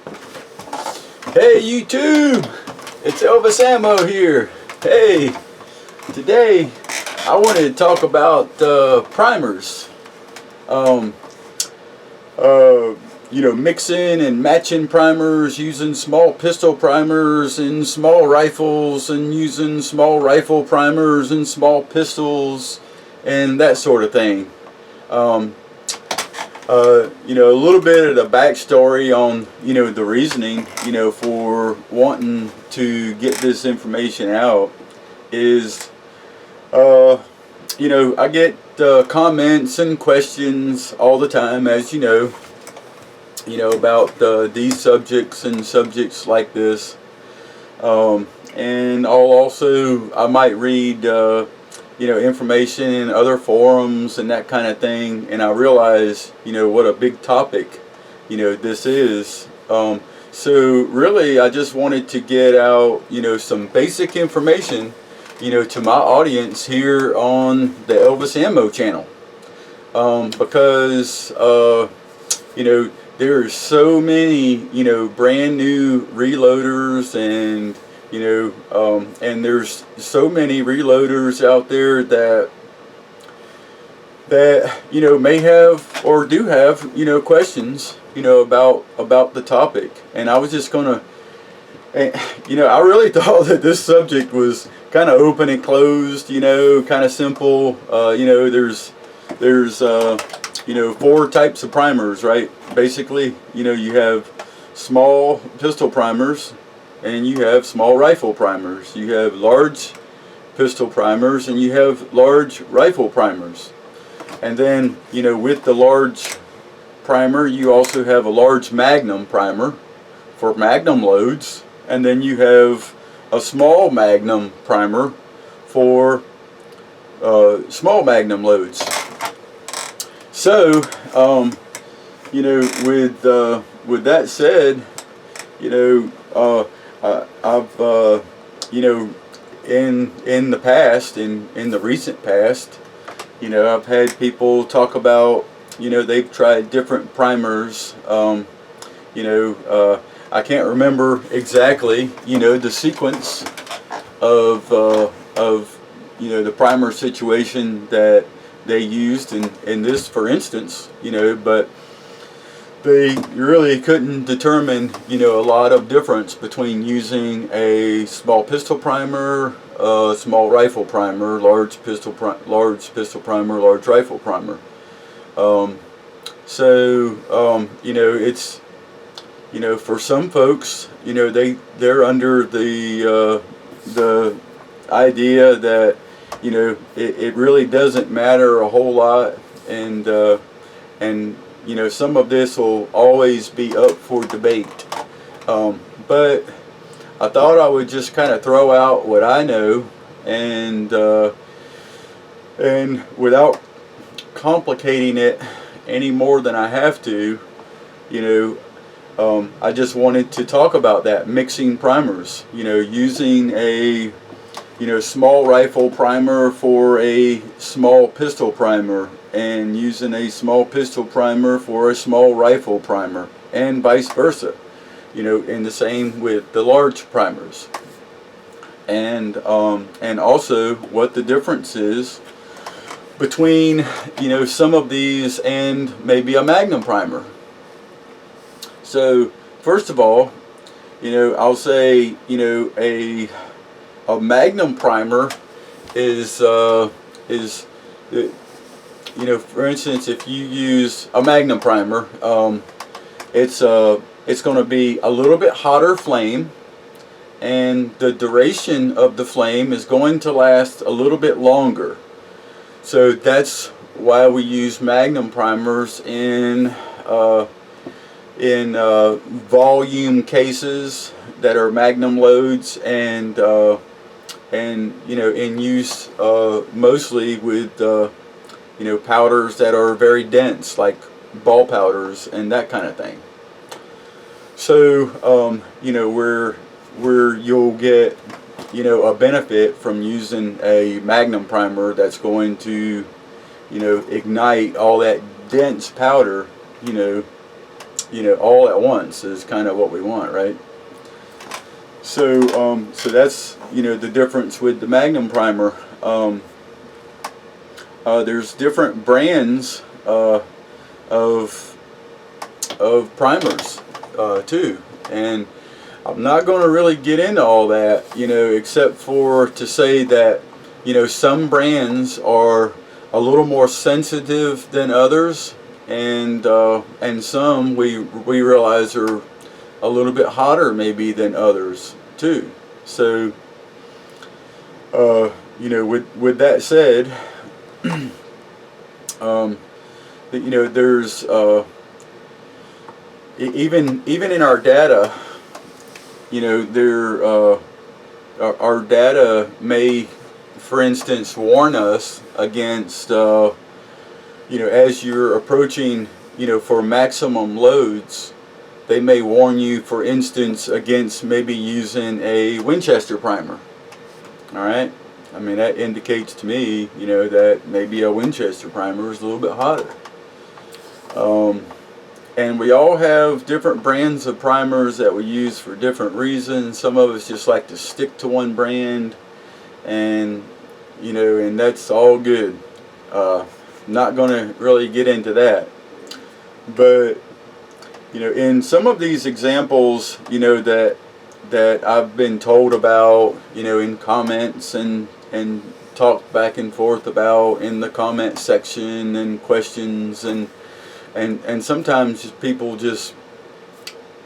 Hey YouTube, it's Elvis Ammo here. Hey, today I wanted to talk about primers. Mixing and matching primers, using small pistol primers in small rifles, and using small rifle primers in small pistols, and that sort of thing. A little bit of the backstory on, the reasoning, for wanting to get this information out is, I get comments and questions all the time, as you know, about these subjects and subjects like this. And I might read, information in other forums and that kind of thing, and I realize, what a big topic, this is. So really, I just wanted to get out, some basic information, to my audience here on the Elvis Ammo channel, because, there's so many, brand new reloaders, and and there's so many reloaders out there that may have or do have questions about the topic. And I was just gonna, I really thought that this subject was kind of open and closed, kind of simple. There's 4 types of primers, right? Basically, you have small pistol primers, and you have small rifle primers. You have large pistol primers, and you have large rifle primers. And then, with the large primer, you also have a large Magnum primer for Magnum loads, and then you have a small Magnum primer for small Magnum loads. So, with that said, I've in the past, in the recent past, I've had people talk about, they've tried different primers. I can't remember exactly, the sequence of the primer situation that they used in this, for instance, but they really couldn't determine, a lot of difference between using a small pistol primer, small rifle primer, large pistol primer, large rifle primer. It's, for some folks, they're under the idea that, it really doesn't matter a whole lot, and some of this will always be up for debate. But I thought I would just kind of throw out what I know, and without complicating it any more than I have to, I just wanted to talk about that, mixing primers, using a small rifle primer for a small pistol primer, and using a small pistol primer for a small rifle primer, and vice versa, and the same with the large primers, and also what the difference is between some of these and maybe a Magnum primer. So first of all, I'll say a Magnum primer is for instance, if you use a Magnum primer, it's going to be a little bit hotter flame, and the duration of the flame is going to last a little bit longer. So that's why we use Magnum primers in volume cases that are Magnum loads, and in use mostly with powders that are very dense, like ball powders and that kind of thing. So where you'll get a benefit from using a Magnum primer that's going to ignite all that dense powder all at once is kind of what we want, right? So that's the difference with the Magnum primer. There's different brands of primers too, and I'm not going to really get into all that, except for to say that some brands are a little more sensitive than others, and some we realize are a little bit hotter maybe than others too. So with that said, there's even in our data, our data may, for instance, warn us against as you're approaching for maximum loads, they may warn you, for instance, against maybe using a Winchester primer. All right, I mean, that indicates to me, that maybe a Winchester primer is a little bit hotter. And we all have different brands of primers that we use for different reasons. Some of us just like to stick to one brand, and and that's all good. Not going to really get into that, but in some of these examples, that I've been told about, in comments and talked back and forth about in the comment section and questions, and sometimes people just,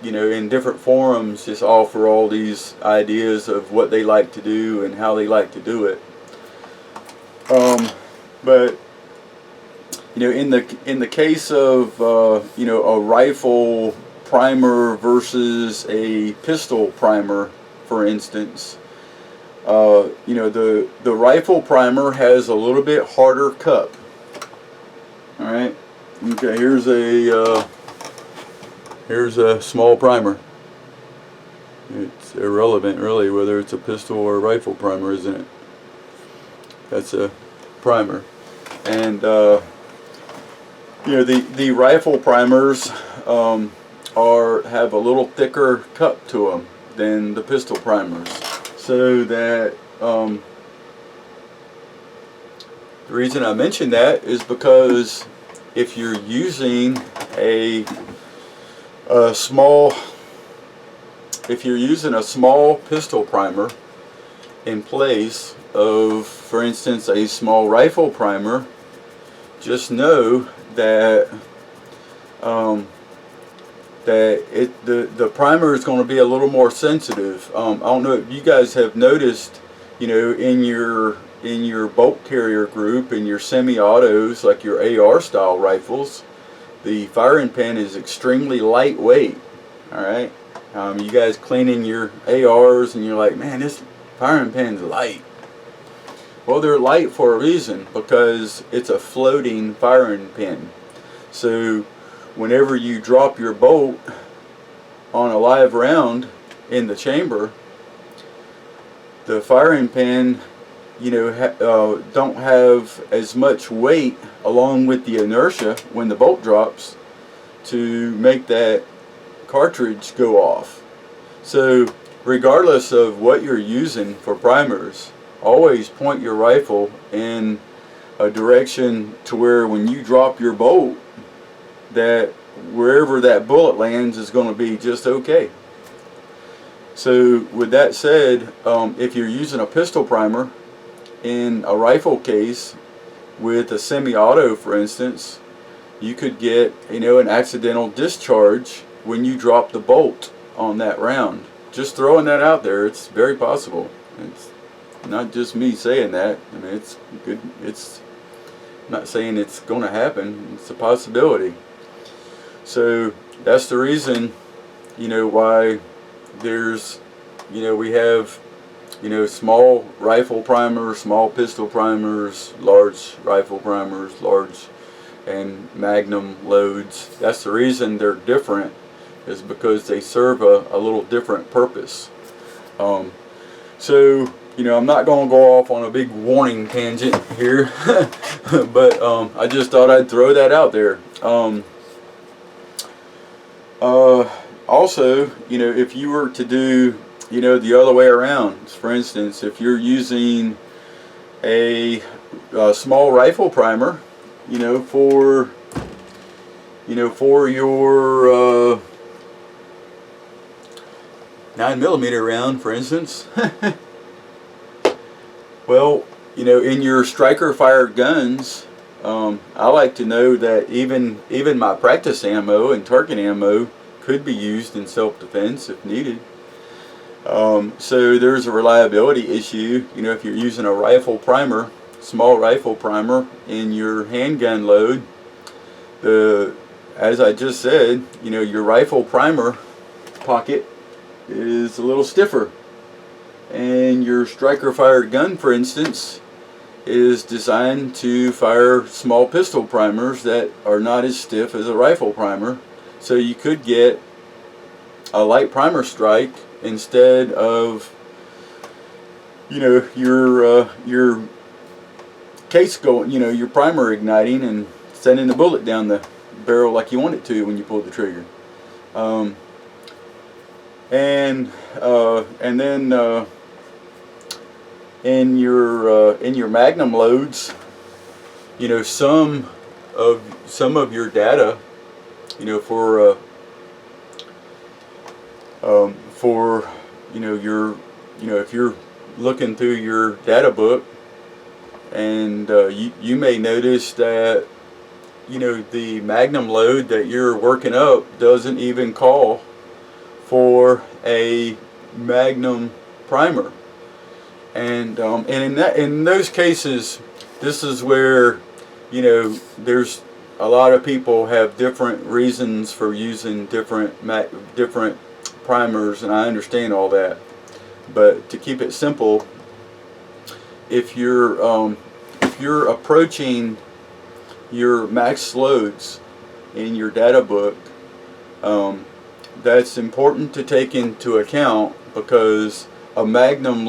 in different forums, just offer all these ideas of what they like to do and how they like to do it. But in the case of a rifle primer versus a pistol primer, for instance, the rifle primer has a little bit harder cup. All right. Okay. Here's a small primer. It's irrelevant, really, whether it's a pistol or a rifle primer, isn't it? That's a primer, and the rifle primers have a little thicker cup to them than the pistol primers, so that the reason I mention that is because if you're using a small pistol primer in place of, for instance, a small rifle primer, just know that the primer is going to be a little more sensitive. I don't know if you guys have noticed, in your bolt carrier group, in your semi-autos, like your AR style rifles, the firing pin is extremely lightweight. All right, you guys cleaning your ARs and you're like, man, this firing pin's light. Well, they're light for a reason, because it's a floating firing pin. So whenever you drop your bolt on a live round in the chamber, the firing pin, don't have as much weight along with the inertia when the bolt drops to make that cartridge go off. So regardless of what you're using for primers, always point your rifle in a direction to where when you drop your bolt, that wherever that bullet lands is going to be just okay. So with that said, if you're using a pistol primer in a rifle case with a semi-auto, for instance, you could get an accidental discharge when you drop the bolt on that round. Just throwing that out there, it's very possible. It's not just me saying that. I mean, it's good. I'm not saying it's going to happen. It's a possibility. So that's the reason, why there's, we have, small rifle primers, small pistol primers, large rifle primers, large and Magnum loads. That's the reason they're different, is because they serve a little different purpose. So, I'm not going to go off on a big warning tangent here, but I just thought I'd throw that out there. Also, if you were to do, the other way around, for instance, if you're using a small rifle primer, for your 9mm round, for instance. Well, in your striker fired guns, I like to know that even my practice ammo and target ammo could be used in self-defense if needed. So there's a reliability issue. If you're using a rifle primer, small rifle primer in your handgun load, as I just said, your rifle primer pocket is a little stiffer, and your striker fired gun, for instance, is designed to fire small pistol primers that are not as stiff as a rifle primer. So you could get a light primer strike instead of your case going, your primer igniting and sending the bullet down the barrel like you want it to when you pull the trigger. And then in your Magnum loads, some of your data, for if you're looking through your data book, and you may notice that the Magnum load that you're working up doesn't even call for a Magnum primer, and in those cases, this is where there's a lot of people have different reasons for using different primers, and I understand all that. But to keep it simple, if you're approaching your max loads in your data book, that's important to take into account, because a Magnum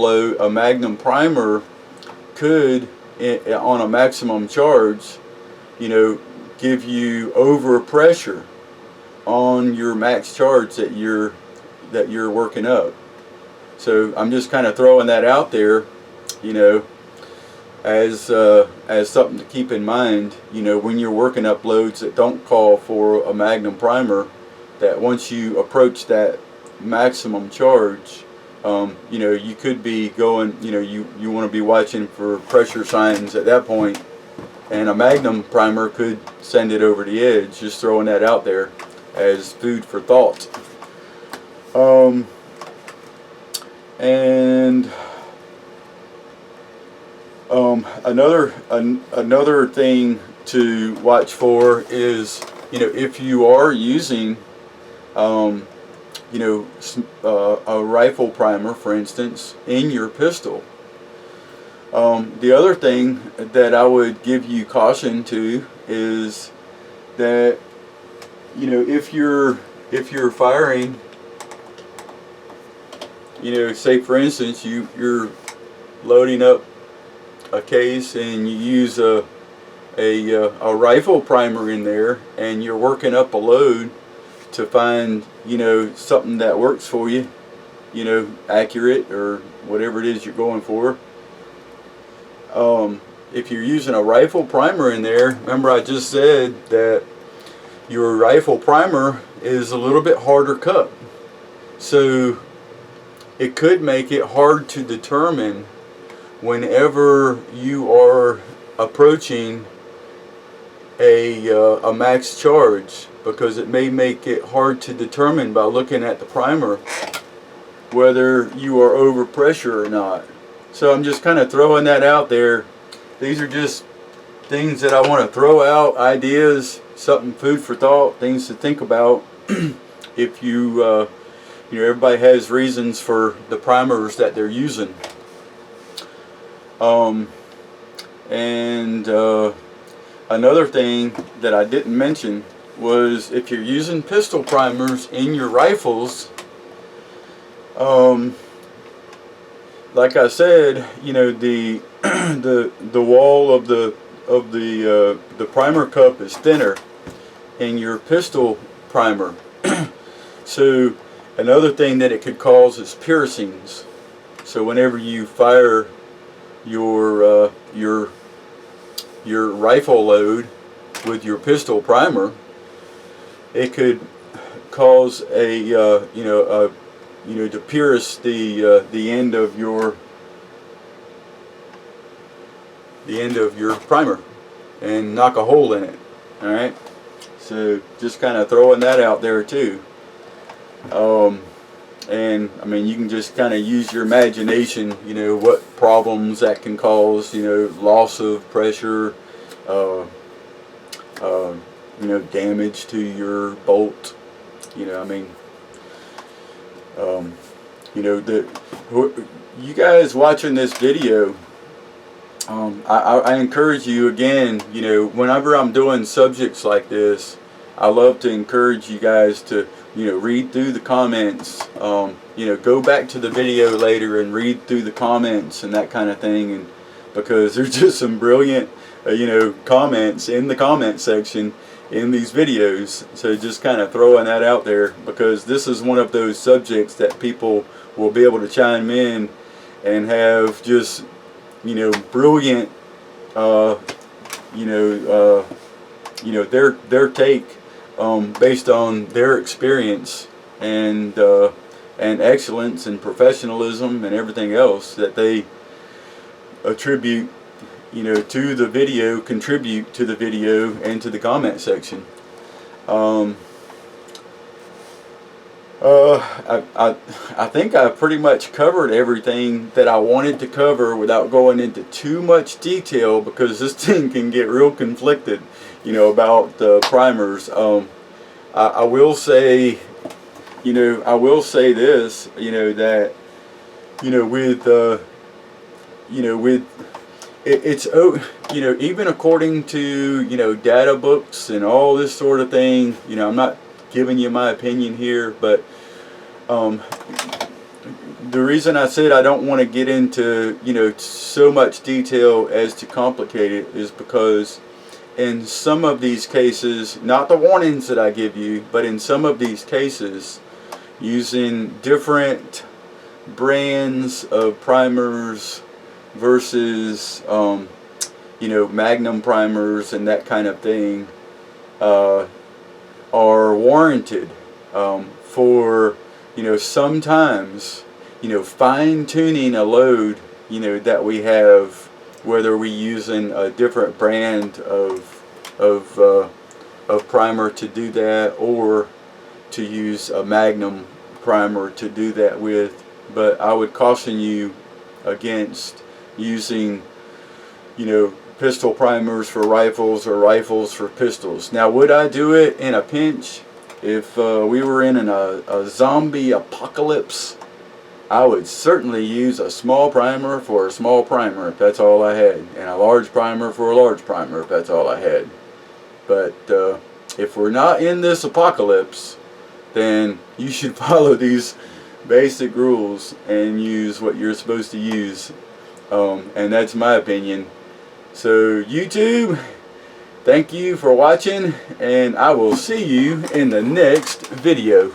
primer could, on a maximum charge, give you over pressure on your max charge that you're working up. So I'm just kind of throwing that out there, as something to keep in mind, when you're working up loads that don't call for a Magnum primer, that once you approach that maximum charge, you could be going, you want to be watching for pressure signs at that point, and a Magnum primer could send it over the edge. Just throwing that out there as food for thought. Another thing to watch for is, if you are using a rifle primer, for instance, in your pistol. The other thing that I would give you caution to is that if you're firing, say for instance you're loading up a case and you use a rifle primer in there, and you're working up a load to find something that works for you, accurate or whatever it is you're going for. If you're using a rifle primer in there, remember I just said that your rifle primer is a little bit harder cut, so it could make it hard to determine whenever you are approaching a max charge, because it may make it hard to determine by looking at the primer whether you are over pressure or not. So I'm just kind of throwing that out there. These are just things that I want to throw out, ideas, something food for thought, things to think about. If everybody has reasons for the primers that they're using. Another thing that I didn't mention was, if you're using pistol primers in your rifles, like I said, the wall of the primer cup is thinner in your pistol primer. So another thing that it could cause is piercings. So whenever you fire your rifle load with your pistol primer, it could cause a to pierce the end of your primer and knock a hole in it. All right, so just kind of throwing that out there too. And I mean, you can just kind of use your imagination, what problems that can cause, loss of pressure, damage to your bolt. I mean, you guys watching this video, I encourage you again, whenever I'm doing subjects like this, I love to encourage you guys to, read through the comments, go back to the video later and read through the comments and that kind of thing, and because there's just some brilliant, comments in the comment section in these videos. So just kind of throwing that out there, because this is one of those subjects that people will be able to chime in and have just, brilliant, their take based on their experience and excellence and professionalism and everything else that they attribute, to the video, contribute to the video and to the comment section. I think I pretty much covered everything that I wanted to cover without going into too much detail, because this thing can get real conflicted, about primers. I will say, this, that, it's even according to, data books and all this sort of thing, I'm not giving you my opinion here, but the reason I said I don't want to get into so much detail as to complicate it is because in some of these cases, not the warnings that I give you, but in some of these cases, using different brands of primers versus Magnum primers and that kind of thing are warranted for sometimes fine-tuning a load that we have, whether we're using a different brand of primer to do that, or to use a Magnum primer to do that with. But I would caution you against using pistol primers for rifles or rifles for pistols. Now, would I do it in a pinch? If we were in a zombie apocalypse, I would certainly use a small primer for a small primer if that's all I had, and a large primer for a large primer if that's all I had. But if we're not in this apocalypse, then you should follow these basic rules and use what you're supposed to use, and that's my opinion. So YouTube, thank you for watching, and I will see you in the next video.